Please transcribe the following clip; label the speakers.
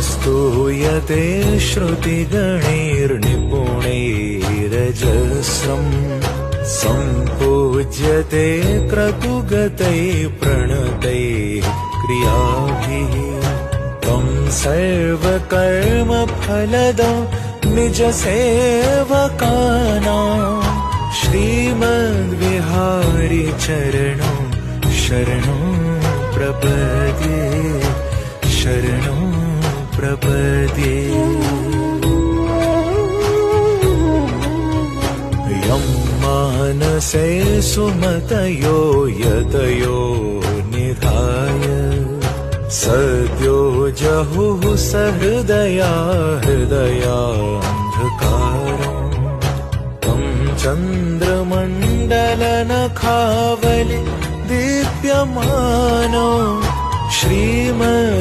Speaker 1: स्तूयते श्रुतिगणैर्निपुणैरजस्रम् सम्पूज्यते क्रतुगतैः प्रणतैः क्रियाभिः तं सर्वकर्मफलदं निजसेवकानां श्रीमद्विहारी चरणं शरणं प्रपद्ये शरणं प्रपद्ये। यं मानसे सुमतयो यतयो निधाय सद्यो जहुः सहृदया हृदयान्धकारम् तं चन्द्रमण्डलनखावलि दीप्यमानो श्रीमद्